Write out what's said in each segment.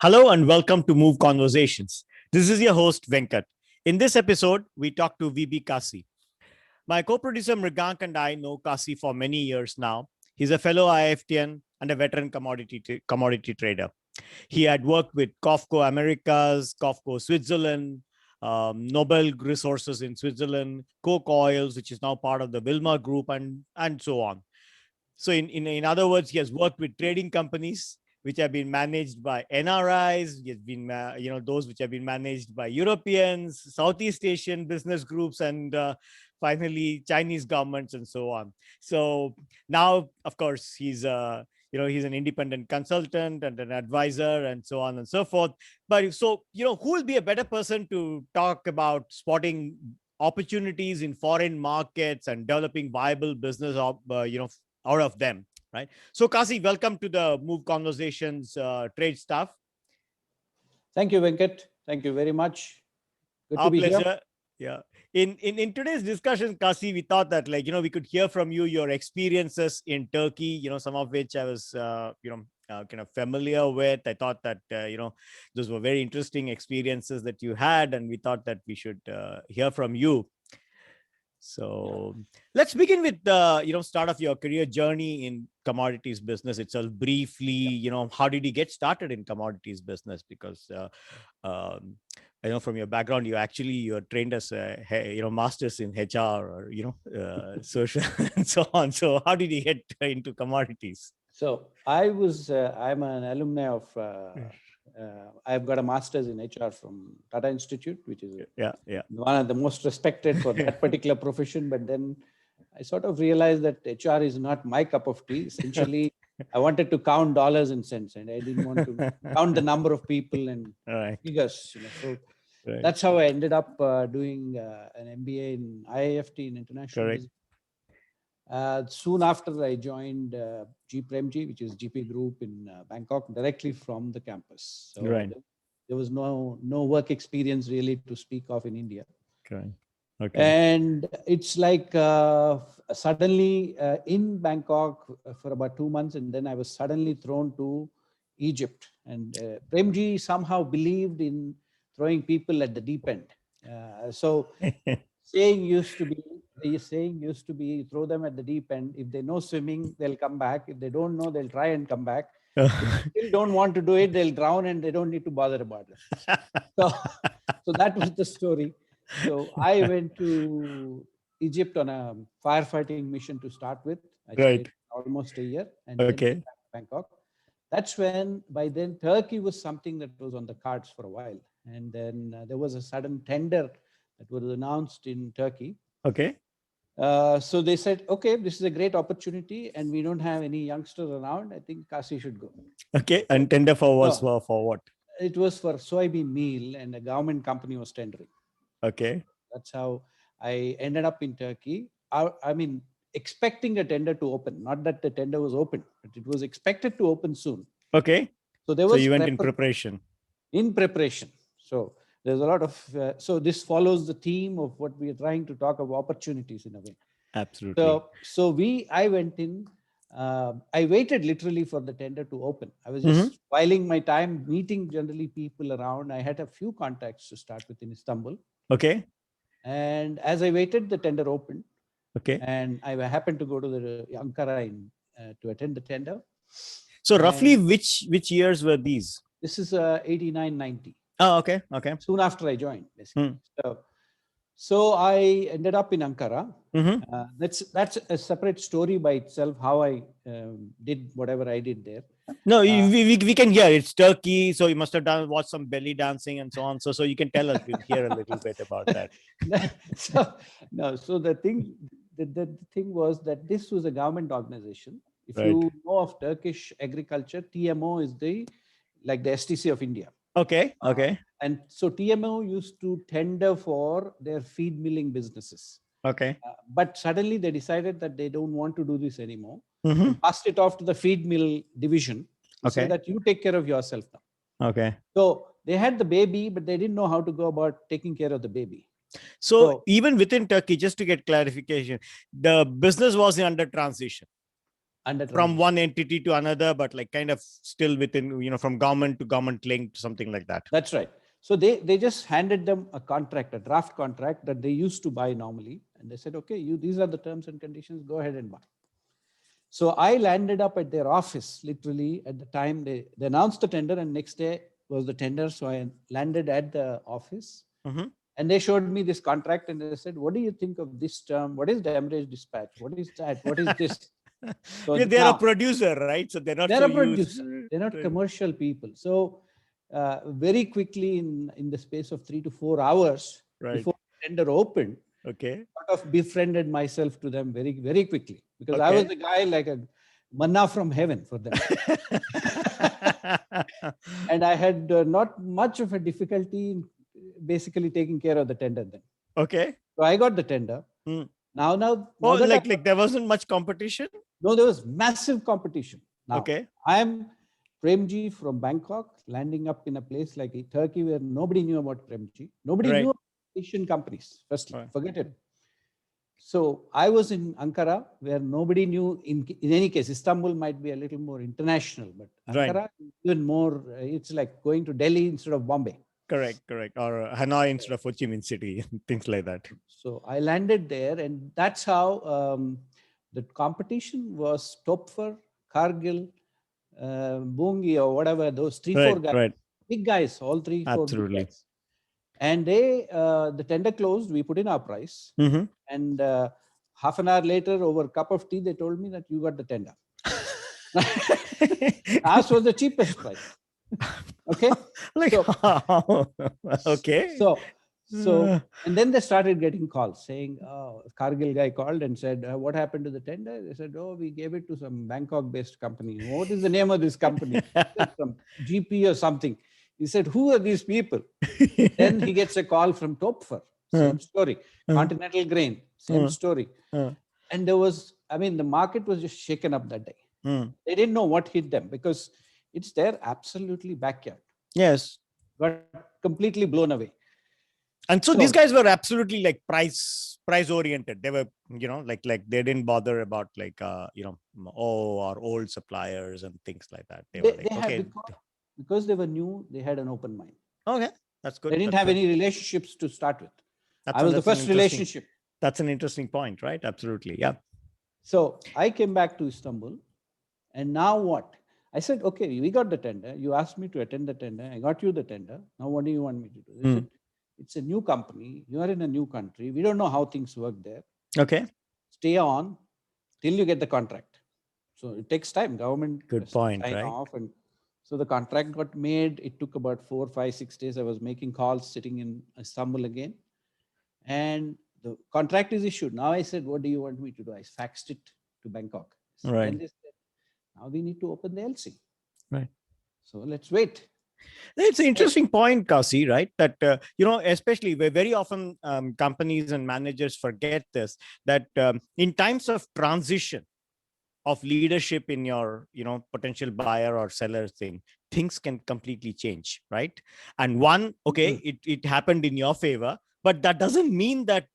Hello and welcome to Move Conversations. This is your host, Venkat. In this episode, we talk to VB Kasi. My co-producer Mrigank and I know Kasi for many years now. He's a fellow IFTN and a veteran commodity trader. He had worked with Cofco Americas, Cofco Switzerland, Nobel Resources in Switzerland, Coke Oils, which is now part of the Wilmar Group, and so on. So in other words, he has worked with trading companies which have been managed by NRIs, he has been, those which have been managed by Europeans, Southeast Asian business groups, and finally Chinese governments and so on. So now, of course, he's he's an independent consultant and an advisor and so on and so forth. But so, who will be a better person to talk about spotting opportunities in foreign markets and developing viable business, out of them, right? So, Kasi, welcome to the Move Conversations trade stuff. Thank you, Venkat. Thank you very much. Good Our to be pleasure. here. Yeah. In today's discussion, Kasi, we thought that we could hear from you your experiences in Turkey. Some of which I was kind of familiar with. I thought that those were very interesting experiences that you had, and we thought that we should hear from you. So let's begin with the start of your career journey in commodities business itself. Briefly, how did you get started in commodities business? Because I know from your background, you're trained as a masters in HR or social and so on. So how did you get into commodities? So I'm an alumni of. I've got a master's in HR from Tata Institute, which is one of the most respected for that particular profession. But then I sort of realized that HR is not my cup of tea. Essentially, I wanted to count dollars and cents, and I didn't want to count the number of people and figures. So that's how I ended up doing an MBA in IIFT in international business. Soon after, I joined GPREMG, which is GP Group in Bangkok, directly from the campus. So there was no work experience really to speak of in India. Okay. And it's like suddenly in Bangkok for about 2 months, and then I was suddenly thrown to Egypt. And Premji somehow believed in throwing people at the deep end. So saying used to be throw them at the deep end. If they know swimming, they'll come back. If they don't know, they'll try and come back. If they still don't want to do it, they'll drown and they don't need to bother about it. So that was the story. So I went to Egypt on a firefighting mission to start with. I stayed almost a year and then back to Bangkok. That's when, by then, Turkey was something that was on the cards for a while. And then there was a sudden tender that was announced in Turkey. Okay. So they said, okay, this is a great opportunity and we don't have any youngsters around. I think Kasi should go. Okay. And tender for what? It was for soybean meal, and a government company was tendering. Okay. That's how I ended up in Turkey. I mean, expecting a tender to open, not that the tender was open, but it was expected to open soon. Okay. So you went in preparation. In preparation. So there's a lot of, so this follows the theme of what we are trying to talk about, opportunities in a way. Absolutely. I went in, I waited literally for the tender to open. I was just whiling my time, meeting generally people around. I had a few contacts to start with in Istanbul. Okay. And as I waited, the tender opened. Okay. And I happened to go to the Ankara to attend the tender. So roughly which years were these? This is 89, 90. Oh, okay. Okay. Soon after I joined, basically. So I ended up in Ankara. That's a separate story by itself, how I did whatever I did there. No, we can hear it's Turkey. So you must have watched some belly dancing and so on. So you can tell us, we'll hear a little bit about that. So the thing was that this was a government organization. If you know of Turkish agriculture, TMO is like the STC of India. Okay. Okay. And so TMO used to tender for their feed milling businesses. Okay. But suddenly they decided that they don't want to do this anymore. They passed it off to the feed mill division. So that you take care of yourself now. Okay. So they had the baby, but they didn't know how to go about taking care of the baby. So even within Turkey, just to get clarification, the business was under transition. Under from transition. one entity to another, but like kind of still within, from government to government linked, something like that. That's right. So they just handed them a contract, a draft contract that they used to buy normally. And they said, okay, these are the terms and conditions, go ahead and buy. So I landed up at their office, literally at the time they announced the tender, and next day was the tender. So I landed at the office. Mhm. And they showed me this contract and they said, what do you think of this term? What is damage dispatch? What is that? What is this? So Yeah, they're now, a producer, right? So they're not they're so a used. producer. They're not Right. commercial people. So very quickly in the space of 3 to 4 hours Right. before the tender opened, Okay. sort of befriended myself to them very, very quickly because I Okay. was the guy like a manna from heaven for them. And I had not much of a difficulty in basically taking care of the tender then. Okay. So I got the tender. Hmm. Now Oh, that like there wasn't much competition. no, there was massive competition. Now Okay. I am Premji from Bangkok, landing up in a place like Turkey where nobody knew about Premji. Nobody Right. knew about Asian companies. Firstly, Right. forget it. So I was in Ankara where nobody knew. In any case, Istanbul might be a little more international, but Right. Ankara even more. It's like going to Delhi instead of Bombay. Correct. Or Hanoi instead of Ho Chi Minh City, things like that. So I landed there, and that's how the competition was Topfer, Kargil, Bungi, or whatever, those 3-4 guys, Right. big guys, all 3-4 big Absolutely. guys. And the tender closed, we put in our price. Mm-hmm. And half an hour later, over a cup of tea, they told me that you got the tender. Ours was the cheapest price. Okay. Like, So, okay. So, and then they started getting calls saying, oh, Kargil guy called and said, what happened to the tender? They said, oh, we gave it to some Bangkok-based company. What is the name of this company? Some GP or something. He said, who are these people? Then he gets a call from Topfer, same story. Continental Grain, same story. And there was, the market was just shaken up that day. They didn't know what hit them because it's their absolutely backyard. Yes. Got completely blown away. And so these guys were absolutely like price oriented. They were, like they didn't bother about like, our old suppliers and things like that. They were like, okay. Because they were new, they had an open mind. Okay, that's good. They didn't have any relationships to start with. I was the first relationship. That's an interesting point, right? Absolutely. Yeah. So I came back to Istanbul, and now what? I said, okay, we got the tender. You asked me to attend the tender. I got you the tender. Now what do you want me to do? They said, it's a new company. You are in a new country. We don't know how things work there. Okay. Stay on till you get the contract. So it takes time. Government good point, sign right? off, and so the contract got made. It took about 4, 5, 6 days. I was making calls sitting in Istanbul again, and the contract is issued. Now I said, what do you want me to do? I faxed it to Bangkok. So right. Then they said, now we need to open the LC. Right. So let's wait. It's an interesting point, Kasi, right? That, especially where very often companies and managers forget this, that in times of transition of leadership in your, potential buyer or seller thing, things can completely change, right? And it happened in your favor, but that doesn't mean that,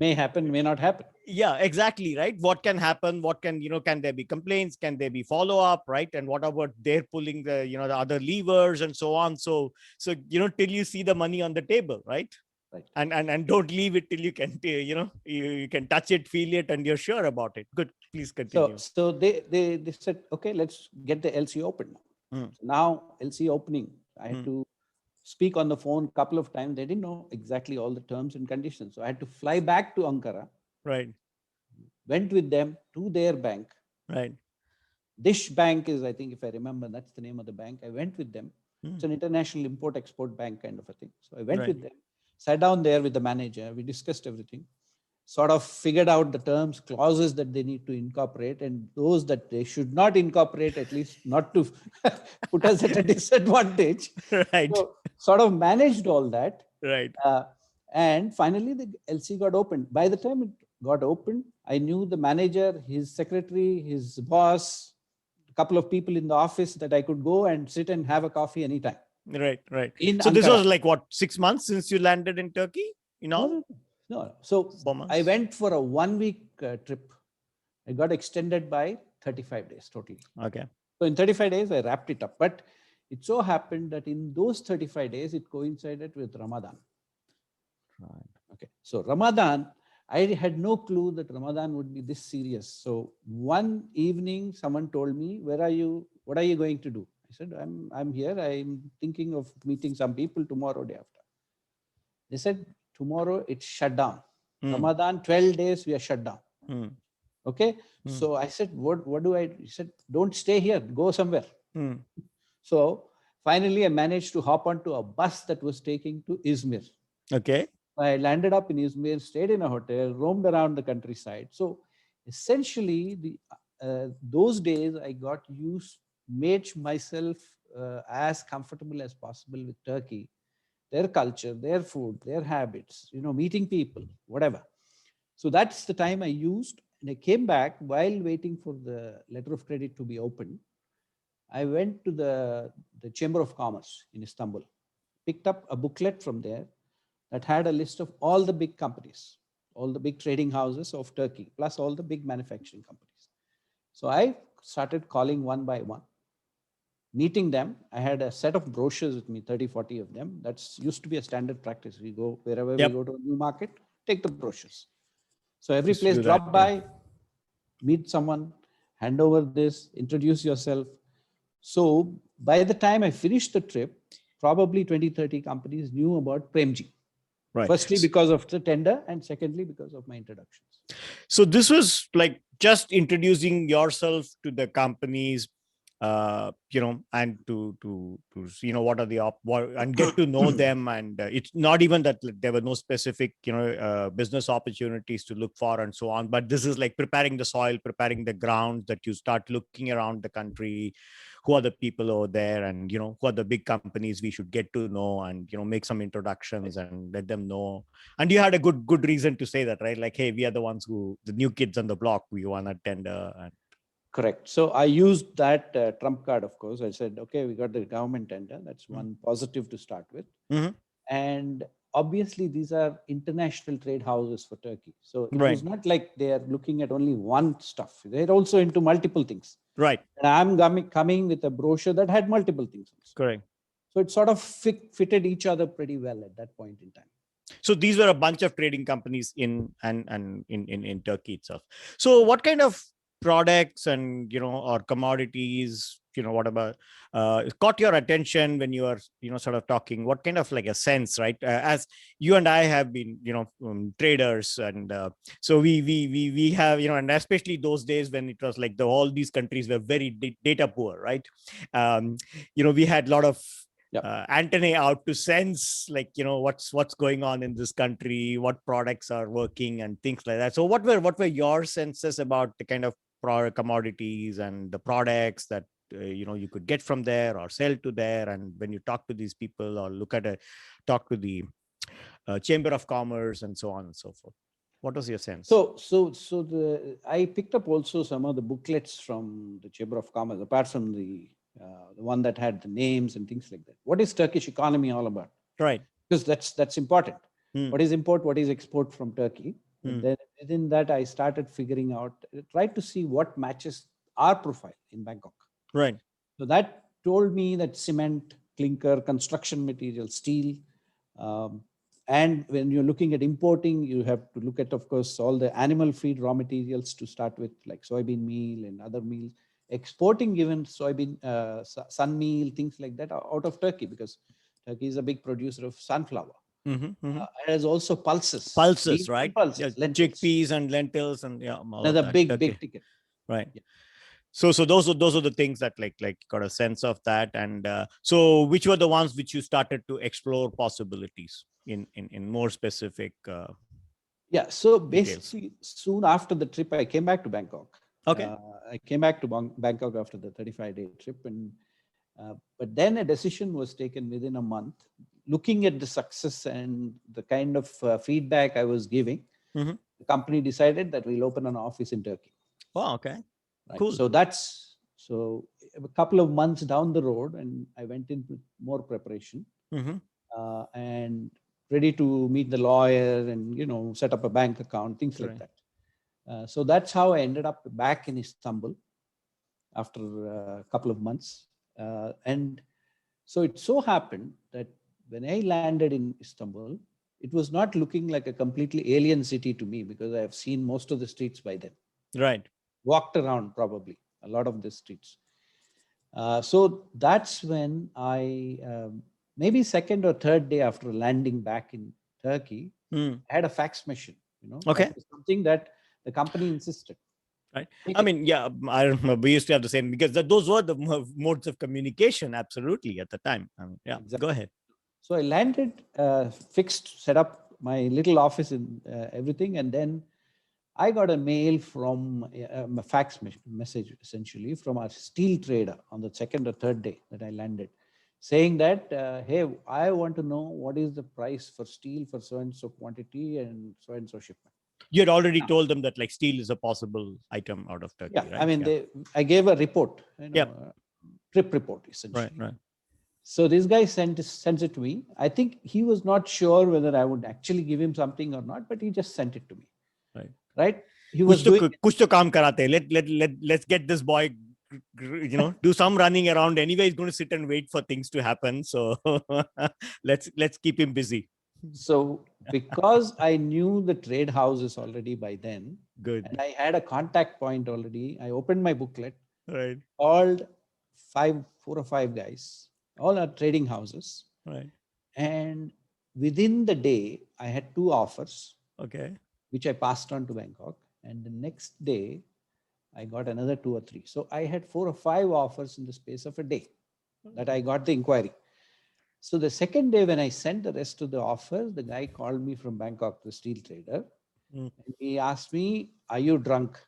may happen, may not happen. Yeah, exactly, right? What can happen? What can there be complaints? Can there be follow-up, right? And what about they're pulling the, the other levers and so on? So, till you see the money on the table, right? Right. And don't leave it till you can, you can touch it, feel it, and you're sure about it. Good, please continue. So they said, okay, let's get the LC open. So now LC opening, I had to speak on the phone a couple of times. They didn't know exactly all the terms and conditions. So I had to fly back to Ankara. Right. Went with them to their bank. Right. Dish Bank is, I think, if I remember, that's the name of the bank. I went with them. It's an international import-export bank kind of a thing. So I went with them, sat down there with the manager. We discussed everything, sort of figured out the terms, clauses that they need to incorporate, and those that they should not incorporate, at least not to put us at a disadvantage. Right. So sort of managed all that. Right. And finally, the LC got opened. By the time it got opened, I knew the manager, his secretary, his boss, a couple of people in the office that I could go and sit and have a coffee anytime. Right. So Ankara. This was like what, 6 months since you landed in Turkey? No. So 4 months. I went for a 1-week trip. I got extended by 35 days totally. Okay. So in 35 days, I wrapped it up. But it so happened that in those 35 days, it coincided with Ramadan. Right. Okay. So Ramadan, I had no clue that Ramadan would be this serious. So one evening, someone told me, "Where are you? What are you going to do?" I said, I'm here. I'm thinking of meeting some people tomorrow, day after. They said, tomorrow it's shut down. Ramadan, 12 days, we are shut down. Okay. So I said, what do I, he said, don't stay here, go somewhere. So finally I managed to hop onto a bus that was taking to Izmir. Okay. I landed up in Izmir, stayed in a hotel, roamed around the countryside. So essentially those days I got made myself as comfortable as possible with Turkey, their culture, their food, their habits, meeting people, whatever. So that's the time I used. And I came back while waiting for the letter of credit to be opened. I went to the Chamber of Commerce in Istanbul, picked up a booklet from there that had a list of all the big companies, all the big trading houses of Turkey, plus all the big manufacturing companies. So I started calling one by one, meeting them. I had a set of brochures with me, 30, 40 of them. That's used to be a standard practice. We go wherever we go to a new market, take the brochures. So every place, drop by, meet someone, hand over this, introduce yourself. So by the time I finished the trip, probably 20, 30 companies knew about Premji. Right. Firstly, because of the tender, and secondly, because of my introductions. So this was like just introducing yourself to the companies, and to what are the and get to know them. And it's not even that there were no specific, business opportunities to look for and so on. But this is like preparing the soil, preparing the ground, that you start looking around the country. Who are the people over there, and who are the big companies we should get to know, and make some introductions and let them know. And you had a good reason to say that, right? Like, hey, we are the ones the new kids on the block, we want to tender. And correct. So I used that trump card, of course. I said, okay, we got the government tender. That's one positive to start with. And obviously, these are international trade houses for Turkey. So it was not like they are looking at only one stuff. They're also into multiple things. Right. And I'm coming with a brochure that had multiple things. Correct. So it sort of fitted each other pretty well at that point in time. So these were a bunch of trading companies in Turkey itself. So what kind of products and or commodities, what about caught your attention when you are sort of talking? What kind of like a sense, right? As you and I have been traders, and so we have and especially those days when it was like all these countries were very data poor, right? We had a lot of antennae out to sense like what's going on in this country, what products are working and things like that. So what were your senses about the kind of commodities and the products that you could get from there or sell to there? And when you talk to these people or talk to the Chamber of Commerce and so on and so forth, what was your sense? So I picked up also some of the booklets from the Chamber of Commerce, apart from the one that had the names and things like that. What is Turkish economy all about? Right. Because that's important. What is import, what is export from Turkey? And then within that, I started figuring out, tried to see what matches our profile in Bangkok. Right. So that told me that cement, clinker, construction material, steel. And when you're looking at importing, you have to look at, of course, all the animal feed raw materials to start with, like soybean meal and other meals. Exporting even soybean, sun meal, things like that out of Turkey, because Turkey is a big producer of sunflower. It has also pulses. Right? Pulses, chickpeas and lentils and another big ticket. Right. Yeah. So those are the things that like got a sense of that. And so which were the ones which you started to explore possibilities in more specific So details? basically, soon after the trip, I came back to Bangkok. Okay. I came back to Bangkok after the 35-day trip, and but then a decision was taken within a month. Looking at the success and the kind of feedback I was giving, the company decided that we'll open an office in Turkey. Oh, okay. Right. Cool. So a couple of months down the road, and I went into more preparation and ready to meet the lawyer and set up a bank account, things like that. So that's how I ended up back in Istanbul. after a couple of months. And so it so happened that when I landed in Istanbul, it was not looking like a completely alien city to me because I have seen most of the streets by then. Right. Walked around probably a lot of the streets. So that's when I, maybe second or third day after landing back in Turkey, I had a fax machine. Okay. That was something that the company insisted. Right. I mean, yeah, I remember we used to have the same because those were the modes of communication. Absolutely, at the time. I mean, yeah. Exactly. Go ahead. So I landed, fixed, set up my little office and everything, and then I got a mail from a fax message essentially from our steel trader on the second or third day that I landed, saying that, hey, I want to know what is the price for steel for so and so quantity and so shipment. You had already told them that like steel is a possible item out of Turkey, Yeah, right? I mean, I gave a report, trip report essentially. Right. So this guy sends it to me. I think he was not sure whether I would actually give him something or not, but he just sent it to me. Right. He was doing kuch to kaam karate. Let's get this boy, do some running around. Anyway, he's going to sit and wait for things to happen. So let's keep him busy. So because I knew the trade houses already by then, good, and I had a contact point already, I opened my booklet, right, called 4 or 5 guys, all are trading houses. Right. And within the day, I had 2 offers. Okay. Which I passed on to Bangkok. And the next day, I got another 2 or 3. So I had 4 or 5 offers in the space of a day that I got the inquiry. So the second day when I sent the rest of the offers, the guy called me from Bangkok, the steel trader. And he asked me, are you drunk?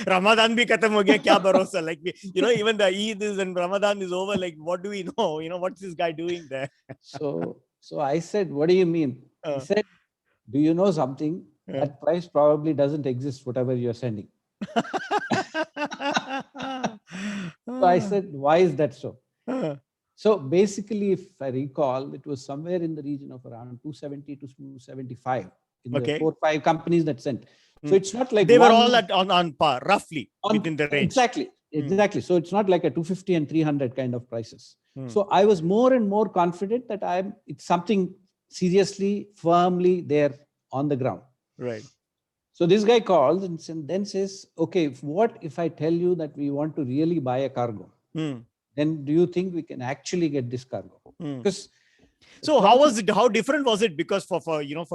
Ramadan bhi khatam ho gaya, kya bharosa? Like, even the Eid is and Ramadan is over. Like, what do we know? What's this guy doing there? So I said, what do you mean? He said, do you know something? That price probably doesn't exist, whatever you're sending. So I said, why is that so? So basically, if I recall, it was somewhere in the region of around 270 to 275 in the 4 or 5 companies that sent. So it's not like they were all on par, roughly within the range. Exactly. So it's not like a 250 and 300 kind of prices. So I was more and more confident that it's something seriously, firmly there on the ground. Right. So this guy calls and then says, okay, what if I tell you that we want to really buy a cargo? Then do you think we can actually get this cargo? Because so how was it? How different was it? Because for your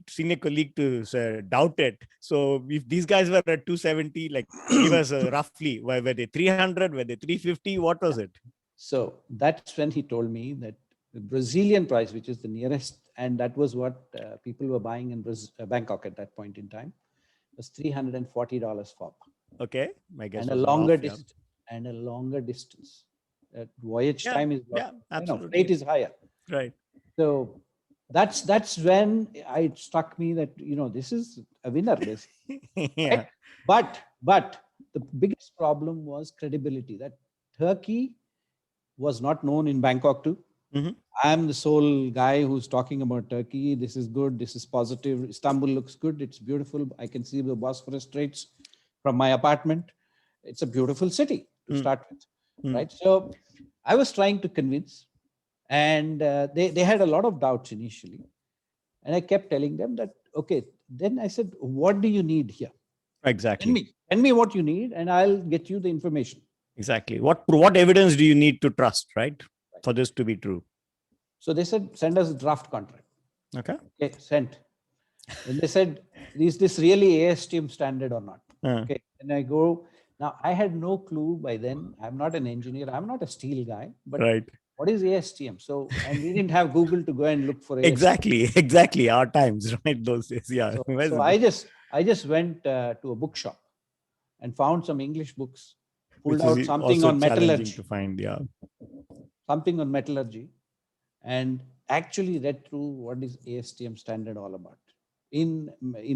senior colleague to doubt it. So if these guys were at 270, like give us roughly, were they 300? Were they 350? What was it? So that's when he told me that the Brazilian price, which is the nearest, and that was what people were buying in Bangkok at that point in time, was $340 FOB. Okay, my guess. And a longer distance. And a longer distance. Voyage time is rate is higher. Right. So that's when it struck me that this is a winner basically. Yeah. Right? But the biggest problem was credibility. That Turkey was not known in Bangkok too. I am the sole guy who's talking about Turkey. This is good. This is positive. Istanbul looks good. It's beautiful. I can see the Bosphorus Straits from my apartment. It's a beautiful city to start with, right? So I was trying to convince, and they had a lot of doubts initially. And I kept telling them that, okay, then I said, what do you need here? Exactly. Tell me what you need and I'll get you the information. Exactly. What evidence do you need to trust, right? For this to be true? So they said, send us a draft contract. Okay, sent. And they said, is this really ASTM standard or not? Okay. And I go, now I had no clue by then. I'm not an engineer. I'm not a steel guy, but what is ASTM? So, and we didn't have Google to go and look for ASTM. Exactly. Our times, right? Those days. Yeah. So I just went to a bookshop and found some English books, pulled out something on metallurgy. To find, something on metallurgy, and actually read through what is ASTM standard all about in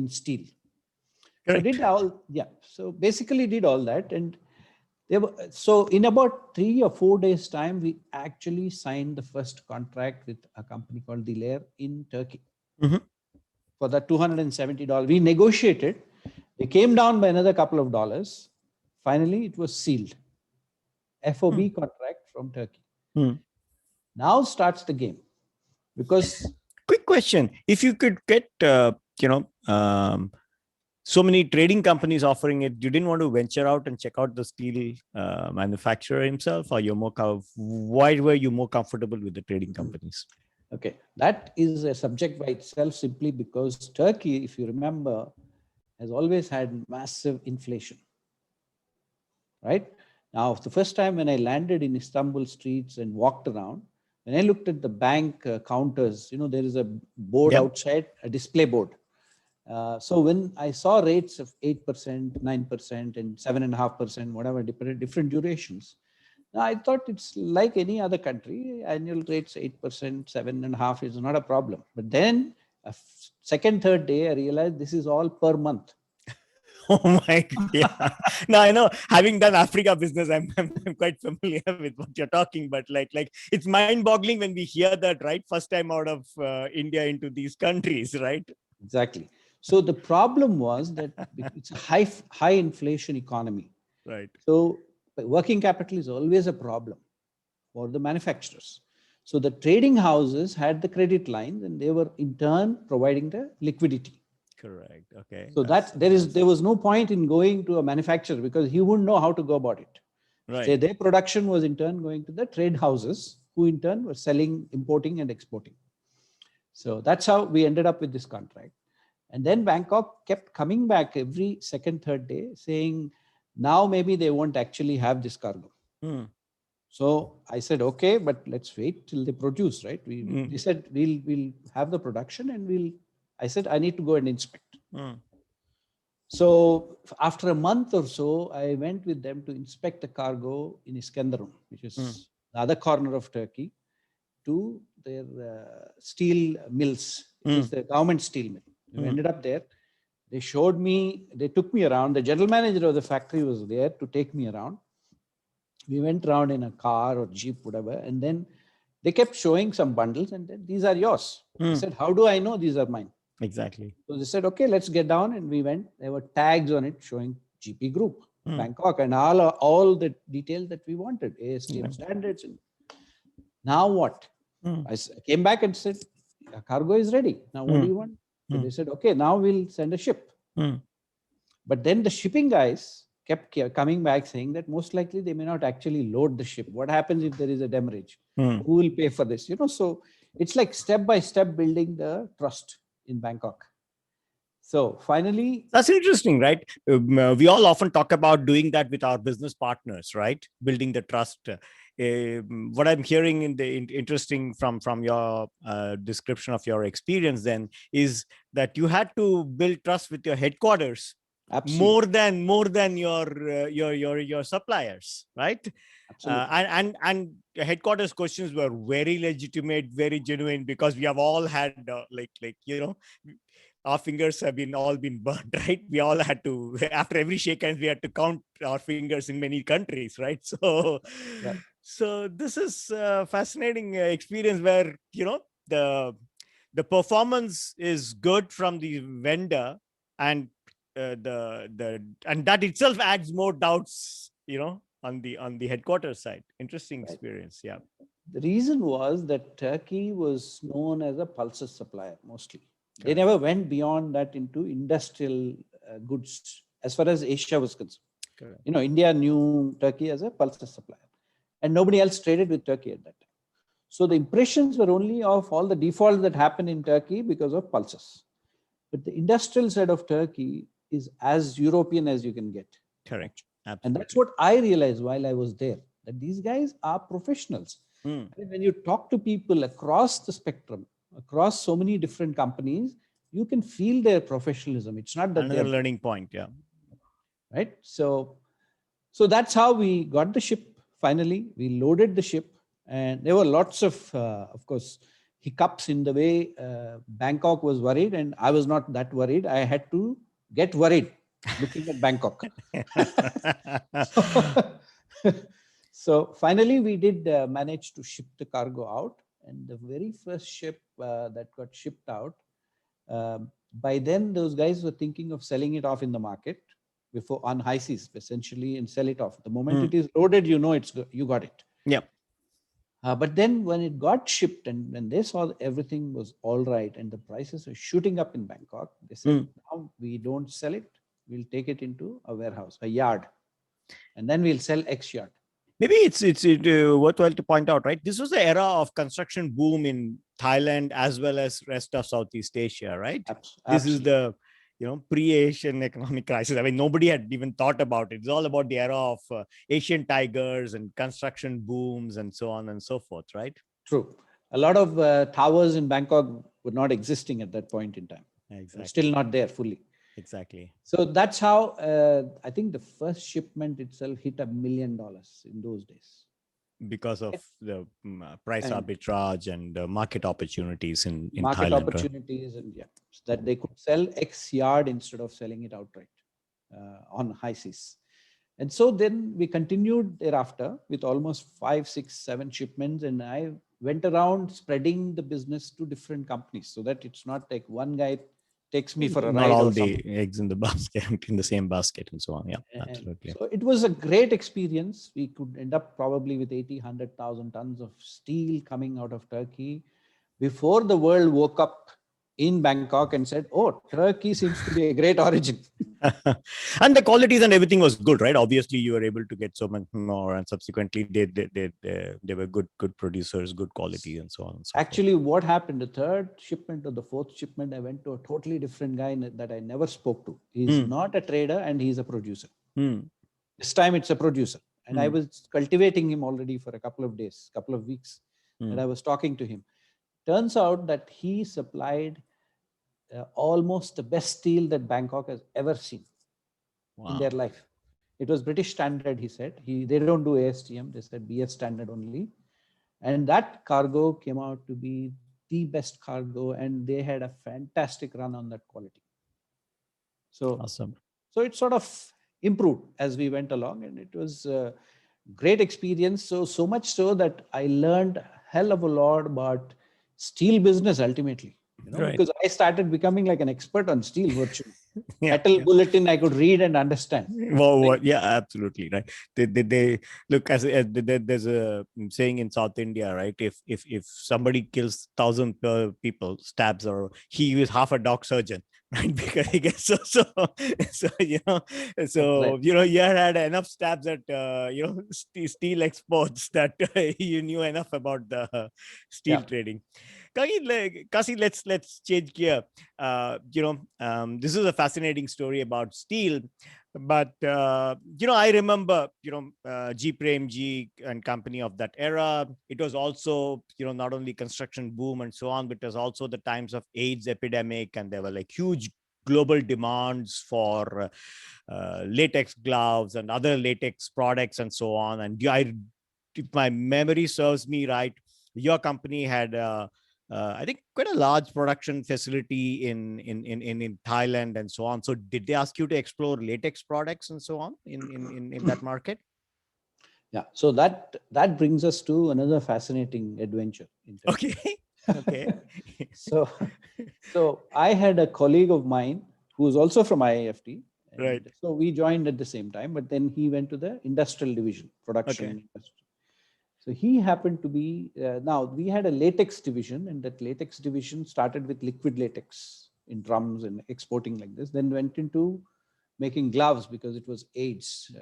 steel. Correct. So basically did all that, and so in about 3 or 4 days time, we actually signed the first contract with a company called Dilair in Turkey for the $270. We negotiated, They came down by another couple of dollars. Finally, it was sealed. FOB contract from Turkey. Now starts the game, because quick question: if you could get, so many trading companies offering it, you didn't want to venture out and check out the steel manufacturer himself, or why were you more comfortable with the trading companies? Okay, that is a subject by itself, simply because Turkey, if you remember, has always had massive inflation. Right? Now, the first time when I landed in Istanbul streets and walked around, when I looked at the bank counters, there is a board outside, a display board. So when I saw rates of 8%, 9%, and 7.5%, whatever, different durations, now I thought it's like any other country. Annual rates 8%, 7.5% is not a problem. But then second, third day, I realized this is all per month. Oh my, yeah. Now I know, having done Africa business, I'm quite familiar with what you're talking. But like it's mind-boggling when we hear that, right? First time out of India into these countries, right? Exactly. So the problem was that it's a high inflation economy. Right. So working capital is always a problem for the manufacturers. So the trading houses had the credit lines, and they were in turn providing the liquidity. Correct. Okay. So there was no point in going to a manufacturer, because he wouldn't know how to go about it. Right. So their production was in turn going to the trade houses, who in turn were selling, importing, and exporting. So that's how we ended up with this contract. And then Bangkok kept coming back every second, third day saying, now maybe they won't actually have this cargo. So I said, okay, but let's wait till they produce, right? They said, we'll have the production, and I said, I need to go and inspect. So after a month or so, I went with them to inspect the cargo in Iskenderun, which is the other corner of Turkey, to their steel mills. It is the government steel mill. We ended up there. They took me around. The general manager of the factory was there to take me around. We went around in a car or jeep, whatever, and then they kept showing some bundles, and then, these are yours. I said, how do I know these are mine? Exactly. So they said, okay, let's get down, and we went. There were tags on it showing GP Group, Bangkok, and all the details that we wanted, ASTM standards. And now what? I came back and said, cargo is ready. Now what do you want? So they said, okay, now we'll send a ship. But then the shipping guys kept coming back saying that most likely they may not actually load the ship. What happens if there is a demurrage? Who will pay for this? So it's like step by step building the trust in Bangkok. So finally, that's interesting, right? We all often talk about doing that with our business partners, right? Building the trust. What I'm hearing interesting from your description of your experience then is that you had to build trust with your headquarters. Absolutely. more than your suppliers, right? And headquarters questions were very legitimate, very genuine, because we have all had our fingers have all been burnt, right? We all had to, after every shake hands, we had to count our fingers in many countries, right? So this is a fascinating experience where the performance is good from the vendor, and and that itself adds more doubts, on the headquarters side. Interesting experience. Yeah. The reason was that Turkey was known as a pulses supplier mostly. They never went beyond that into industrial goods as far as Asia was concerned. India knew Turkey as a pulses supplier, and nobody else traded with Turkey at that time. So the impressions were only of all the defaults that happened in Turkey because of pulses. But the industrial side of Turkey is as European as you can get. Correct. Absolutely. And that's what I realized while I was there, that these guys are professionals. When you talk to people across the spectrum, across so many different companies, you can feel their professionalism. It's not that another learning point. Yeah. Right. So that's how we got the ship. Finally, we loaded the ship, and there were lots of course, hiccups in the way Bangkok was worried, and I was not that worried. I had to get worried looking at Bangkok. So finally, we did manage to ship the cargo out. And the very first ship that got shipped out, by then those guys were thinking of selling it off in the market before on high seas, essentially, and sell it off. The moment it is loaded, you know, you got it. Yeah. But then when it got shipped and when they saw that everything was all right and the prices were shooting up in Bangkok, they said, now we don't sell it. We'll take it into a warehouse, a yard, and then we'll sell X yard. Maybe it's worthwhile to point out, right? This was the era of construction boom in Thailand as well as rest of Southeast Asia, right? This is the pre-Asian economic crisis. I mean, nobody had even thought about it. It's all about the era of Asian tigers and construction booms and so on and so forth, right? True. A lot of towers in Bangkok were not existing at that point in time. Exactly. Still not there fully. Exactly. So that's how I think the first shipment itself hit $1 million in those days. Because of the price arbitrage and market opportunities in market Thailand, opportunities, right? And so that they could sell X yard instead of selling it outright on high seas. And so then we continued thereafter with almost 5, 6, 7 shipments, and I went around spreading the business to different companies so that it's not like one guy takes me for a ride. Not all the eggs in the basket, in the same basket and so on. Yeah, absolutely. So it was a great experience. We could end up probably with 80, 100,000 tons of steel coming out of Turkey before the world woke up in Bangkok and said, oh, Turkey seems to be a great origin. And the qualities and everything was good, right? Obviously, you were able to get so much more, and subsequently they were good producers, good quality, and so on. And so Actually, forth. what happened, the third shipment or the fourth shipment, I went to a totally different guy that I never spoke to. He's not a trader and he's a producer. This time it's a producer. And I was cultivating him already for a couple of days, couple of weeks. And I was talking to him. Turns out that he supplied almost the best steel that Bangkok has ever seen in their life. It was British standard, he said. They don't do ASTM, they said BS standard only. And that cargo came out to be the best cargo, and they had a fantastic run on that quality. So, awesome. So it sort of improved as we went along, and it was a great experience. So much so that I learned a hell of a lot about steel business ultimately. Because I started becoming like an expert on steel virtually. Metal bulletin I could read and understand. Well, yeah, absolutely, right. They look as there's a saying in South India, right? If somebody kills 1,000 people, stabs, or he is half a dog surgeon, right? Because he gets so you had enough stabs at steel exports that you knew enough about the steel trading. Kasi, let's change gear. This is a fascinating story about steel, but I remember G. Premji and company of that era. It was also not only construction boom and so on, but it was also the times of AIDS epidemic, and there were like huge global demands for latex gloves and other latex products and so on. And if my memory serves me right, your company had I think quite a large production facility in Thailand and so on. So did they ask you to explore latex products and so on in that market? Yeah. So that brings us to another fascinating adventure. Okay. Okay. So I had a colleague of mine who was also from IIFT. Right. So we joined at the same time, but then he went to the industrial division, production. Okay. Industry. So he happened to be, now we had a latex division, and that latex division started with liquid latex in drums and exporting like this, then went into making gloves because it was AIDS,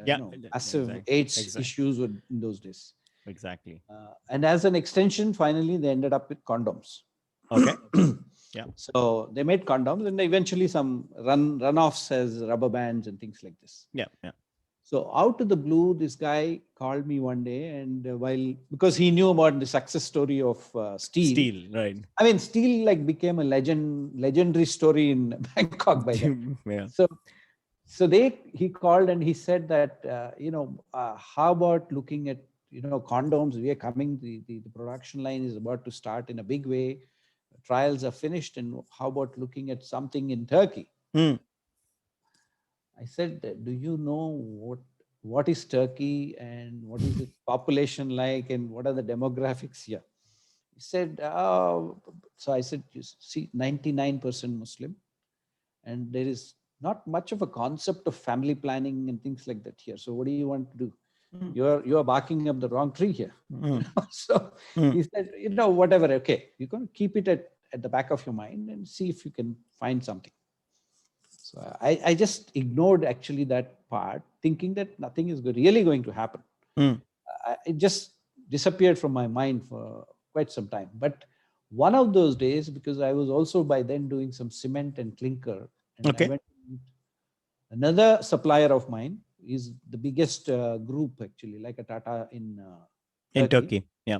massive AIDS issues in those days. Exactly. And as an extension, finally, they ended up with condoms. Okay. Yeah. So they made condoms, and eventually some runoffs as rubber bands and things like this. Yeah. Yeah. So out of the blue, this guy called me one day, and because he knew about the success story of steel. Steel, right? I mean, steel became a legendary story in Bangkok by then. Yeah. So he called and he said that how about looking at condoms? We are coming. The production line is about to start in a big way. Trials are finished, and how about looking at something in Turkey? I said, do you know what is Turkey and what is its population like and what are the demographics here? He said, so I said, you see, 99% Muslim, and there is not much of a concept of family planning and things like that here. So what do you want to do? You're barking up the wrong tree here. So he said, whatever, okay, you can keep it at the back of your mind and see if you can find something. So I just ignored actually that part, thinking that nothing is really going to happen. It just disappeared from my mind for quite some time. But one of those days, because I was also by then doing some cement and clinker, and I went to meet another supplier of mine, is the biggest group actually, like a Tata in Turkey. Yeah.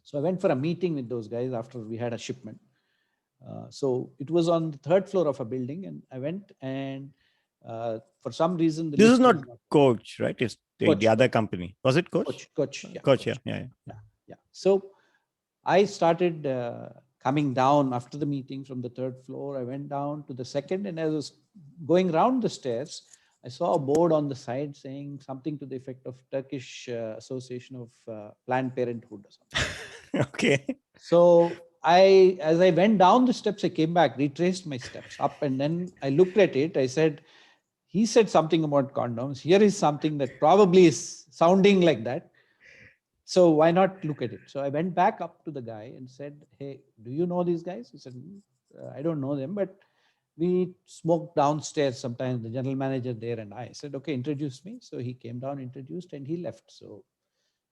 So I went for a meeting with those guys after we had a shipment. So it was on the third floor of a building, and I went, and for some reason, this is not Coach, right? It's the other company. Was it Coach? Coach. Yeah. So I started coming down after the meeting from the third floor. I went down to the second, and as I was going round the stairs, I saw a board on the side saying something to the effect of Turkish Association of Planned Parenthood or something. Okay. So as I went down the steps, I came back, retraced my steps up, and then I looked at it. I said, he said something about condoms. Here is something that probably is sounding like that. So why not look at it? So I went back up to the guy and said, hey, do you know these guys? He said, I don't know them, but we smoked downstairs sometimes, the general manager there and I said, okay, introduce me. So he came down, introduced, and he left. So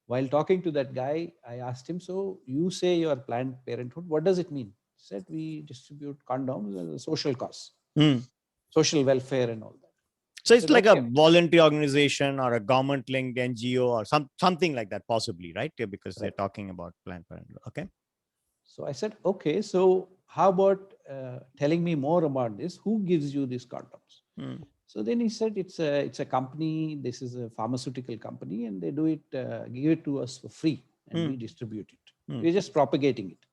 while talking to that guy, I asked him, so you say you are Planned Parenthood. What does it mean? He said, we distribute condoms as a social cause, social welfare and all that. So it's like a voluntary organization or a government-linked NGO or something like that, possibly, right? Because they're talking about Planned Parenthood. Okay. So I said, okay, so how about telling me more about this? Who gives you these condoms? So then he said, it's a company. This is a pharmaceutical company, and they do it, give it to us for free, and we distribute it. We're just propagating it.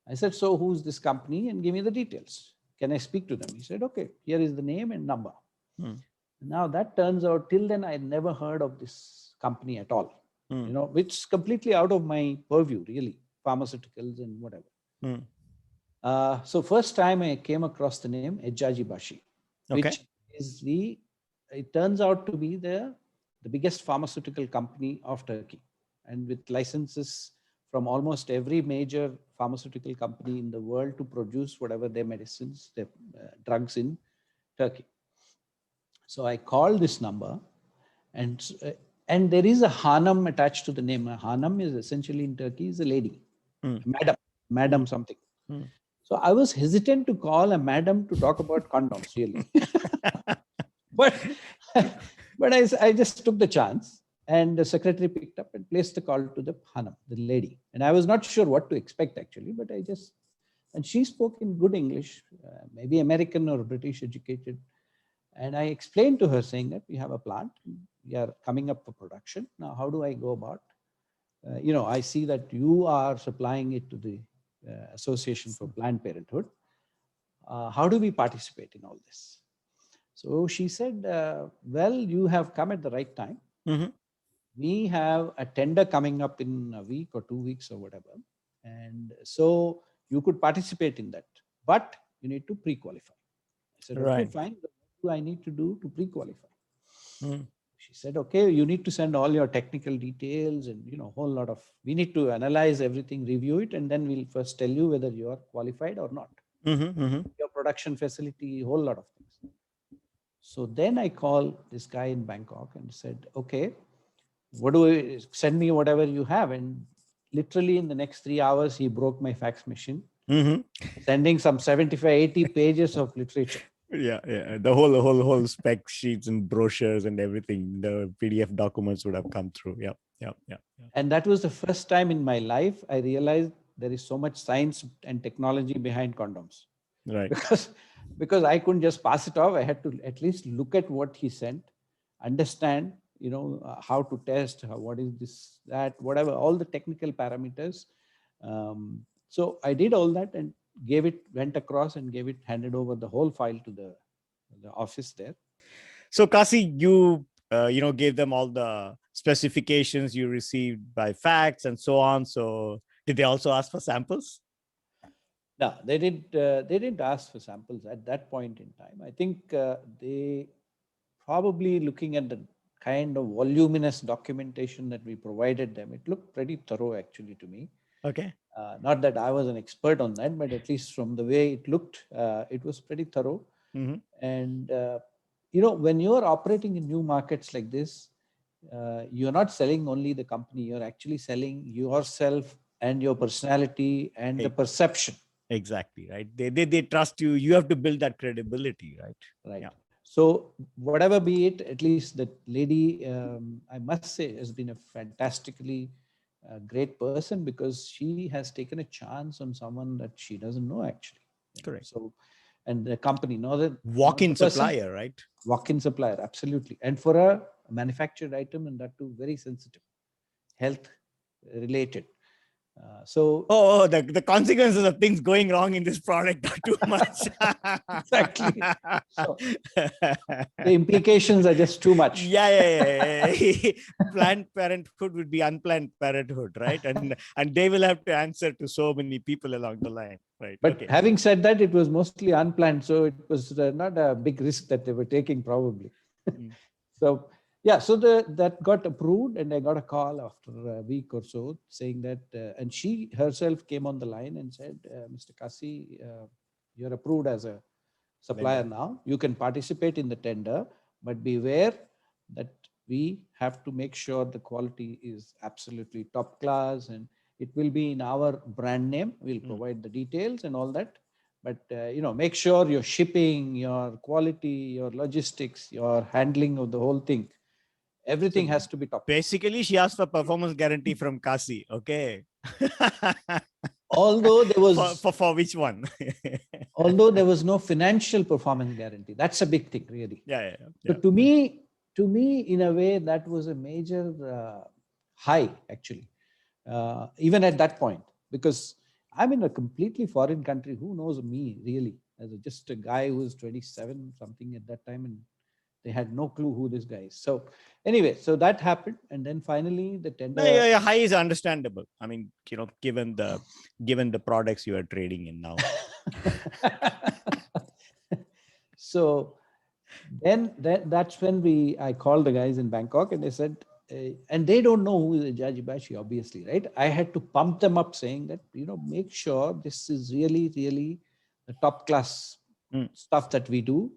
I said, so who's this company? And give me the details. Can I speak to them? He said, okay, here is the name and number. Now that turns out, till then I had never heard of this company at all, which is completely out of my purview, really, pharmaceuticals and whatever. So first time I came across the name Eczacı Başı, which is it turns out to be the biggest pharmaceutical company of Turkey, and with licenses from almost every major pharmaceutical company in the world to produce whatever their medicines, their drugs in Turkey. So I called this number, and there is a Hanım attached to the name. A Hanım is essentially in Turkey is a lady, madam something. So I was hesitant to call a madam to talk about condoms, really. but I just took the chance, and the secretary picked up and placed the call to the Hanım, the lady. And I was not sure what to expect actually, but and she spoke in good English, maybe American or British educated. And I explained to her saying that we have a plant, we are coming up for production. Now, how do I go about? I see that you are supplying it to the Association for Planned Parenthood. How do we participate in all this? So she said, well, you have come at the right time. We have a tender coming up in a week or 2 weeks or whatever. And so you could participate in that, but you need to pre-qualify. I said, okay, fine. What do I need to do to pre-qualify? She said, okay, you need to send all your technical details and, a whole lot of, we need to analyze everything, review it, and then we'll first tell you whether you are qualified or not. Your production facility, whole lot of things. So then I called this guy in Bangkok and said, okay, send me whatever you have. And literally in the next 3 hours, he broke my fax machine, sending some 75, 80 pages of literature. Yeah. The whole spec sheets and brochures and everything, the PDF documents would have come through. Yeah. And that was the first time in my life I realized there is so much science and technology behind condoms. Right. Because I couldn't just pass it off. I had to at least look at what he sent, understand, how to test, what is this, that, whatever, all the technical parameters. So I did all that and went across and handed over the whole file to the office there. So Kasi, you gave them all the specifications you received by fax and so on. So did they also ask for samples? No, they didn't ask for samples at that point in time. I think they probably looking at the kind of voluminous documentation that we provided them, it looked pretty thorough actually to me. Okay. Not that I was an expert on that, but at least from the way it looked, it was pretty thorough. Mm-hmm. And, when you're operating in new markets like this, you're not selling only the company, you're actually selling yourself and your personality and the perception. Exactly, right. They trust you. You have to build that credibility, right? Right. Yeah. So whatever be it, at least that lady, I must say, has been a fantastically great person, because she has taken a chance on someone that she doesn't know actually. Correct. So, and the company, walk-in supplier, right? Walk-in supplier, absolutely. And for a manufactured item, and that too very sensitive, health related. The consequences of things going wrong in this product are too much. Exactly. So the implications are just too much. Yeah. Planned parenthood would be unplanned parenthood, right? And they will have to answer to so many people along the line, right? But having said that, it was mostly unplanned, so it was not a big risk that they were taking probably. So yeah, so that got approved, and I got a call after a week or so saying that, and she herself came on the line and said, Mr. Kasi, you're approved as a supplier now. You can participate in the tender, but beware that we have to make sure the quality is absolutely top class, and it will be in our brand name. We'll provide the details and all that. But, make sure your shipping, your quality, your logistics, your handling of the whole thing, everything has to be top. Basically, she asked for performance guarantee from Kasi. Okay. Although there was for which one? Although there was no financial performance guarantee. That's a big thing, really. Yeah. So to me, in a way, that was a major high, actually, even at that point, because I'm in a completely foreign country. Who knows me, really, as just a guy who was 27 something at that time, and they had no clue who this guy is. So anyway, so that happened, and then finally the tender. Yeah, high is understandable. I mean, given the products you are trading in now. So then that's when I called the guys in Bangkok, and they said, and they don't know who is Adjunct Faculty, obviously, right? I had to pump them up saying that, make sure this is really, really the top class stuff that we do,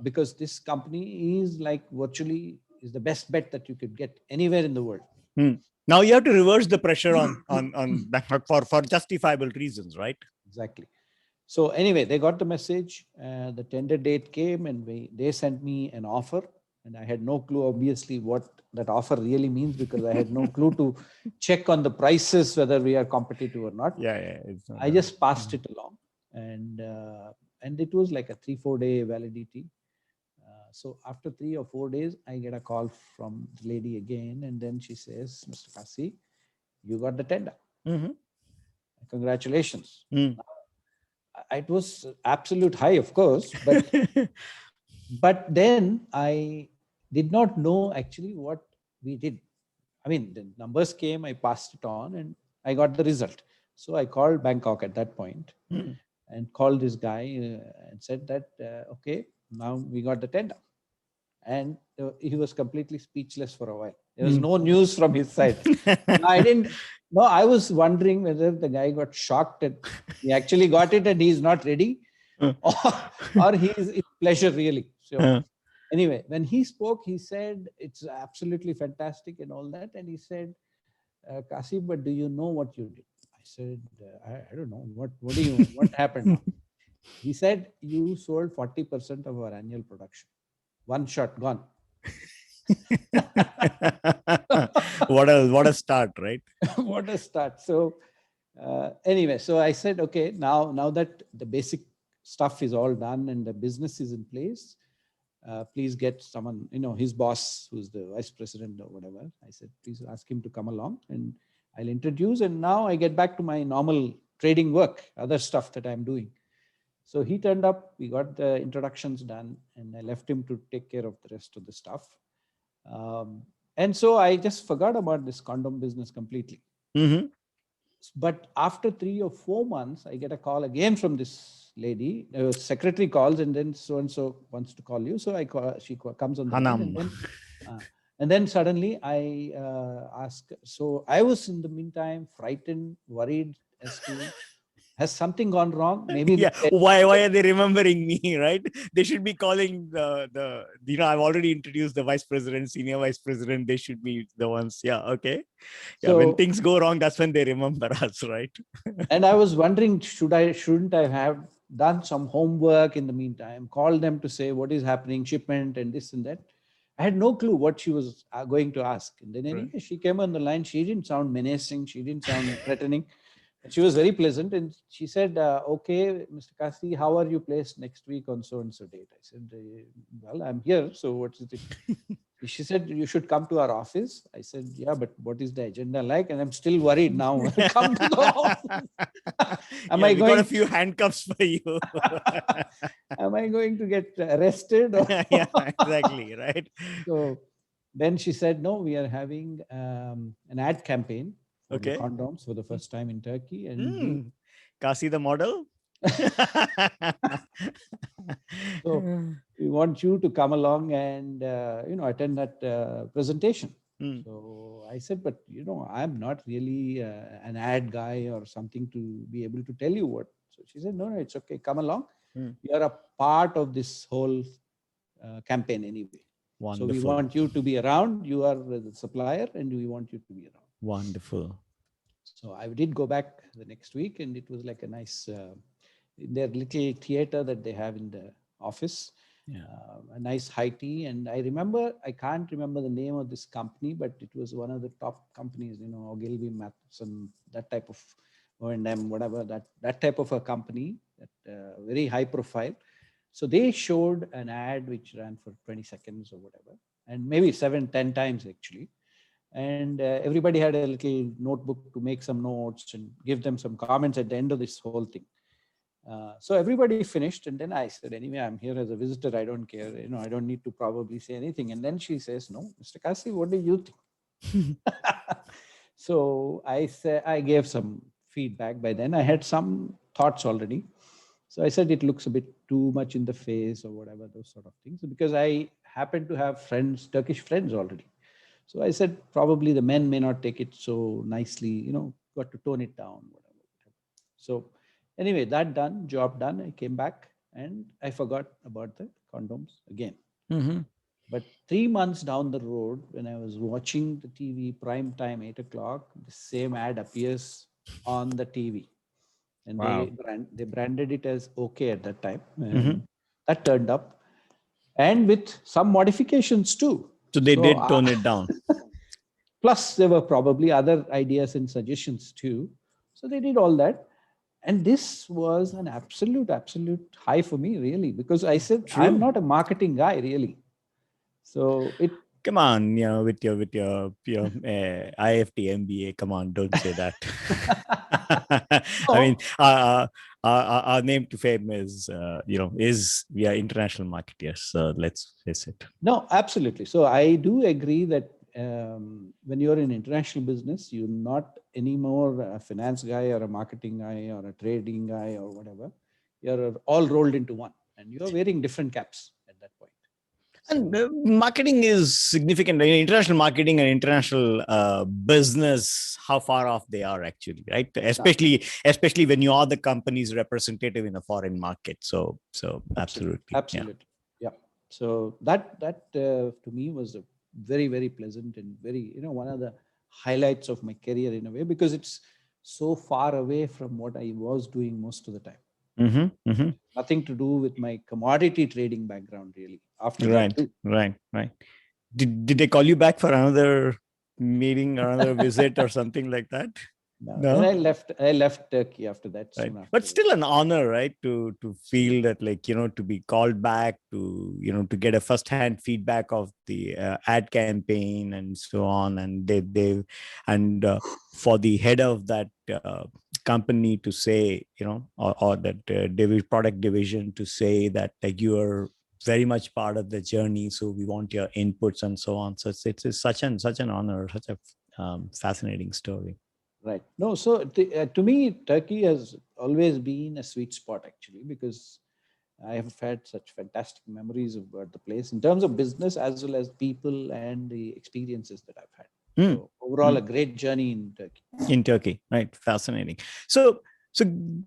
because this company is like virtually is the best bet that you could get anywhere in the world. Now you have to reverse the pressure on Bangkok for justifiable reasons, right? Exactly. So anyway, they got the message. The tender date came, and they sent me an offer, and I had no clue, obviously, what that offer really means, because I had no clue to check on the prices whether we are competitive or not. Yeah. I just passed it along, and it was like a 3-4 day validity. So after 3 or 4 days, I get a call from the lady again, and then she says, Mr. Kasi, you got the tender. Congratulations. It was absolute high, of course, but then I did not know actually what we did. I mean, the numbers came, I passed it on, and I got the result. So I called Bangkok at that point and called this guy and said that, okay, now we got the tender. And he was completely speechless for a while. There was no news from his side. I was wondering whether the guy got shocked and he actually got it and he's not ready, or he's in pleasure, really. So anyway, when he spoke, he said, it's absolutely fantastic and all that. And he said, Kasi, but do you know what you did? I said, I don't know. What happened now? He said, you sold 40% of our annual production. One shot, gone. What a start, right? What a start. So anyway, so I said, okay, now that the basic stuff is all done and the business is in place, please get someone, his boss, who's the vice president or whatever. I said, please ask him to come along and I'll introduce. And now I get back to my normal trading work, other stuff that I'm doing. So he turned up, we got the introductions done, and I left him to take care of the rest of the stuff. And so I just forgot about this condom business completely. But after 3 or 4 months, I get a call again from this lady. Secretary calls, and then so and so wants to call you. So I call. Comes on the line, and then suddenly I ask. So I was in the meantime frightened, worried as to, has something gone wrong? Maybe yeah. Why are they remembering me, right? They should be calling the I've already introduced the vice president, senior vice president. They should be the ones. Yeah. Okay. Yeah. So, when things go wrong, that's when they remember us, right? and I was wondering, shouldn't I have done some homework in the meantime, call them to say what is happening, shipment and this and that. I had no clue what she was going to ask. And then anyway, she came on the line. She didn't sound menacing. She didn't sound threatening. She was very pleasant, and she said, okay, Mr. Kasi, how are you placed next week on so-and-so date? I said, well, I'm here. So what's it? She said, you should come to our office. I said, yeah, but what is the agenda like? And I'm still worried now. Come to the office. We got a few handcuffs for you. Am I going to get arrested? Or? Yeah, exactly. Right. So then she said, no, we are having an ad campaign. Okay. Condoms for the first time in Turkey. And Kasi the model. So we want you to come along and attend that presentation. So I said, but I'm not really an ad guy or something to be able to tell you what. So she said, no, it's okay. Come along. You are a part of this whole campaign anyway. Wonderful. So we want you to be around. You are the supplier, and we want you to be around. Wonderful. So I did go back the next week, and it was like a nice, their little theater that they have in the office, a nice high tea. And I can't remember the name of this company, but it was one of the top companies, Ogilvy Matheson, that type of O&M, whatever, that type of a company, that very high profile. So they showed an ad which ran for 20 seconds or whatever, and maybe 7-10 times actually. And everybody had a little notebook to make some notes and give them some comments at the end of this whole thing. So everybody finished. And then I said, anyway, I'm here as a visitor. I don't care. I don't need to probably say anything. And then she says, no, Mr. Kasi, what do you think? So I gave some feedback. By then I had some thoughts already. So I said, it looks a bit too much in the face or whatever, those sort of things, because I happen to have friends, Turkish friends already. So I said, probably the men may not take it so nicely, got to tone it down, whatever. So anyway, that done, job done, I came back and I forgot about the condoms again. But 3 months down the road, when I was watching the TV, prime time, 8 o'clock, the same ad appears on the TV. And they branded it as OK at that time. That turned up. And with some modifications too. So they did tone it down. Plus, there were probably other ideas and suggestions too. So they did all that. And this was an absolute high for me, really, because I said, I'm not a marketing guy, really. So come on, with your IFT MBA, come on, don't say that. I mean, our name to fame is we are international marketeers. So let's face it. No, absolutely. So I do agree that when you're in international business, you're not anymore a finance guy or a marketing guy or a trading guy or whatever. You're all rolled into one, and you're wearing different caps at that point. And marketing is significant. International marketing and international business, how far off they are actually, right? Especially when you are the company's representative in a foreign market. So absolutely. Yeah. So that to me was a very, very pleasant and very, one of the highlights of my career in a way, because it's so far away from what I was doing most of the time. Nothing to do with my commodity trading background, really. After right. Did they call you back for another meeting or another visit or something like that? No. Then I left Turkey after that. Right. But still an honor, right? To feel that, to be called back, to get a first-hand feedback of the ad campaign and so on, and for the head of that company to say, or that product division to say that you are very much part of the journey, so we want your inputs and so on. So it's such an honor, such a fascinating story. Right. No, so to me, Turkey has always been a sweet spot actually, because I have had such fantastic memories about the place in terms of business as well as people and the experiences that I've had. Mm. So overall, a great journey in Turkey. In Turkey, right? Fascinating. So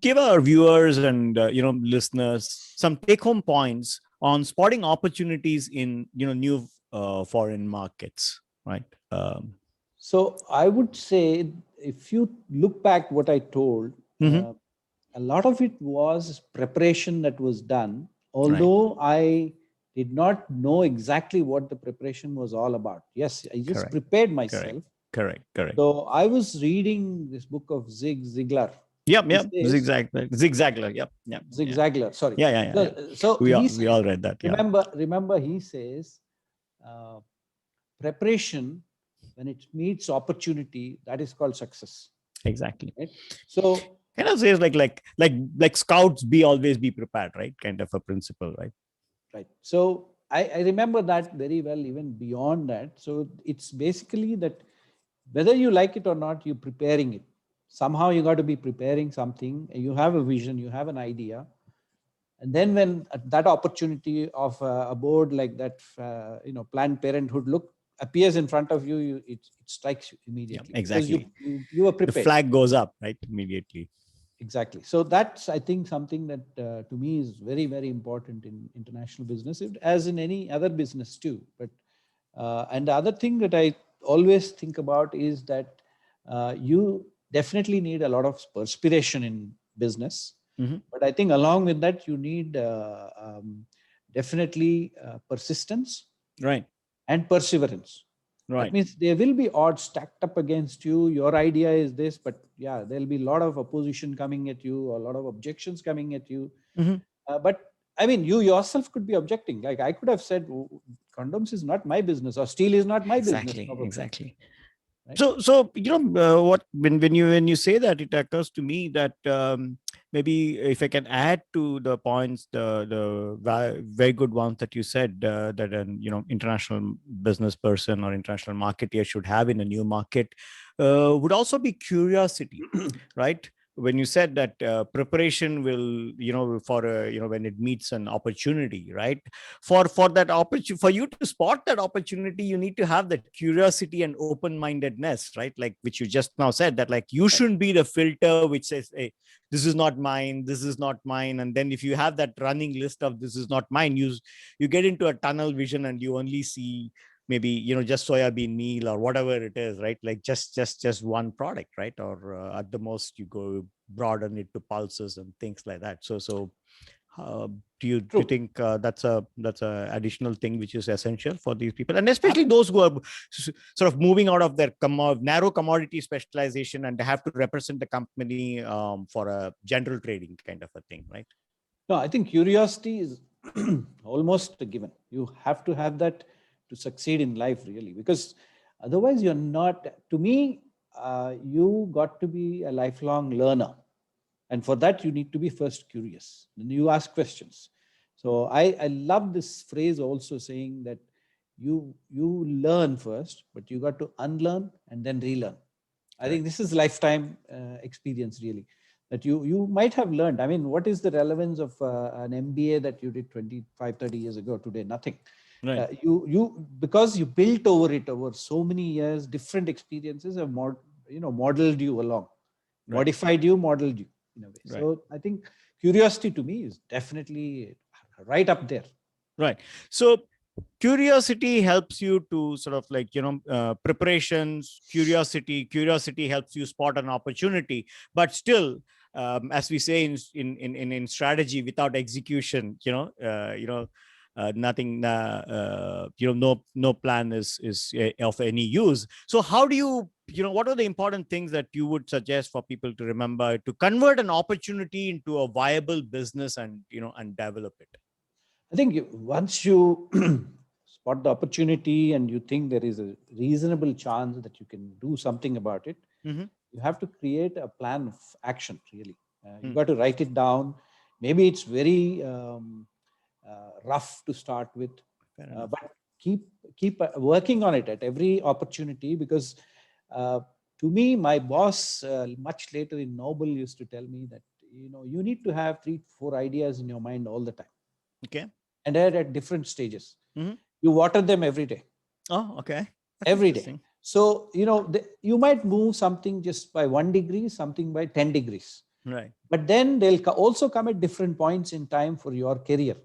give our viewers and listeners some take-home points on spotting opportunities in new foreign markets, right? So I would say, if you look back what I told, Mhm. a lot of it was preparation that was done, Right. although I did not know exactly what the preparation was all about. Yes, I just Correct. prepared Correct. myself. Correct. So I was reading this book of Zig Ziglar. Yep. He Yep. says, Zigzagler. Yep. Yep. Zig Yeah. Ziglar, sorry. Yeah. So We he all we says, all read that. Yeah. remember, he says, uh, preparation, when it meets opportunity, that is called success. Exactly. Right? So Kind of says like scouts always be prepared, right? Kind of a principle, right? right. So I remember that very well, even beyond that. So it's basically that whether you like it or not, you're preparing it. Somehow you got to be preparing something. You have a vision, you have an idea. And then when that opportunity of a board like that, Planned Parenthood appears in front of you, it strikes you Yeah. immediately because Exactly. you were The prepared. flag goes up, right? Immediately. Exactly. So that's, I think, something that to me is very, very important in international business, as in any other business too. But and the other thing that I always think about is that you definitely need a lot of perspiration in business. Mhm. But I think along with that, you need definitely persistence Right. and perseverance. That Right. means there will be odds stacked up against you. Your idea is this, but yeah, there'll be a lot of opposition coming at you, a lot of objections coming at you. Mhm. But I mean, you yourself could be objecting. Like I could have said, condoms is not my business, or steel is not my business, Exactly. probably. Exactly. Right? So what when you say that, it occurs to me that maybe if I can add to the points, the very good ones that you said, that an international business person or international marketer should have in a new market, would also be curiosity, right? When you said that preparation will for when it meets an opportunity, right? For that opportunity, for you to spot that opportunity, you need to have that curiosity and open-mindedness, right? Like which you just now said, that like you Right. shouldn't be the filter which says, hey, this is not mine, this is not mine. And then if you have that running list of this is not mine, you get into a tunnel vision and you only see maybe just soybean meal or whatever it is, right? Like just one product, right? Or at the most you go broaden it to pulses and things like that. So uh, do you True. think that's a additional thing which is essential for these people, and especially Ab- those who are sort of moving out of their narrow commodity specialization and they have to represent the company for a general trading kind of a thing, right? No, I think curiosity is almost a given. You have to have that to succeed in life, really, because otherwise you're not. To me, you got to be a lifelong learner, and for that you need to be first curious. Then you ask questions. So I love this phrase also, saying that you learn first, but you got to unlearn and then relearn. I think Correct. this is lifetime experience, really, that you might have learned. I mean, what is the relevance of an MBA that you did 25, 30 years ago today? Nothing. Right. You because you built over it over so many years, different experiences have modeled you along, Right. modeled you in a way. Right. So I think curiosity to me is definitely right up there. Right. So curiosity helps you to sort of like preparations, curiosity helps you spot an opportunity, but still as we say in strategy, without execution, nothing no plan is of any use. So how do what are the important things that you would suggest for people to remember to convert an opportunity into a viable business and and develop it? I think once you spot the opportunity and you think there is a reasonable chance that you can do something about it, Mm-hmm. you have to create a plan of action, really. You Mm, got to write it down. Maybe it's very rough to start with, fair enough. but keep working on it at every opportunity, because To me, my boss, much later in Noble, used to tell me that, you need to have 3 to 4 ideas in your mind all the time. Okay. And they're at different stages. Mm-hmm. You water them every day. Oh, okay. That's every day. So, you might move something just by 1 degree, something by 10 degrees. Right. But then they'll also come at different points in time for your career.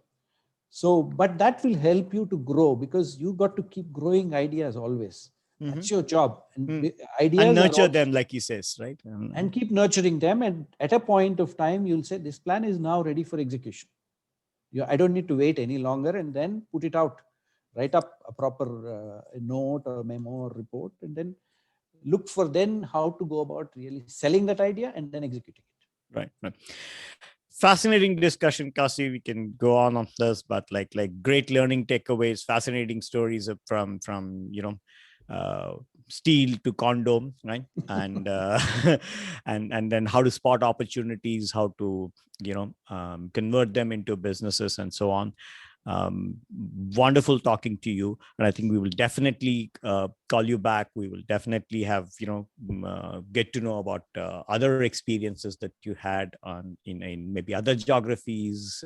So, but that will help you to grow, because you got to keep growing ideas always. Mm-hmm. That's your job. And And ideas are nurture also, them, like he says, right? and keep nurturing them. And at a point of time, you'll say, this plan is now ready for execution. I don't need to wait any longer, and then put it out. Write up a proper note or memo or report, and then look for then how to go about really selling that idea and then executing it. Right. Fascinating discussion, Kasi. We can go on this, but like great learning takeaways, fascinating stories from steel to condom, right? And and then how to spot opportunities, how to convert them into businesses, and so on. Wonderful talking to you, and I think we will definitely call you back. We will definitely have get to know about other experiences that you had on in maybe other geographies,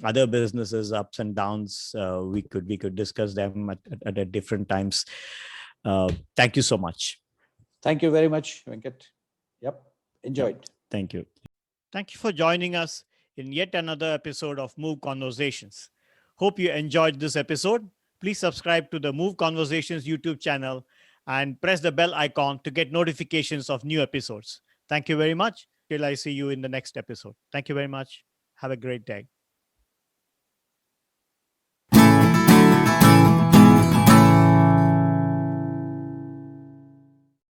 other businesses, ups and downs. We could discuss them at different times. Thank you so much. Thank you very much, Venkat. Yep, enjoyed. Yep. Thank you. Thank you for joining us in yet another episode of Move Conversations. Hope you enjoyed this episode. Please subscribe to the Move Conversations YouTube channel and press the bell icon to get notifications of new episodes. Thank you very much. Till I see you in the next episode. Thank you very much. Have a great day.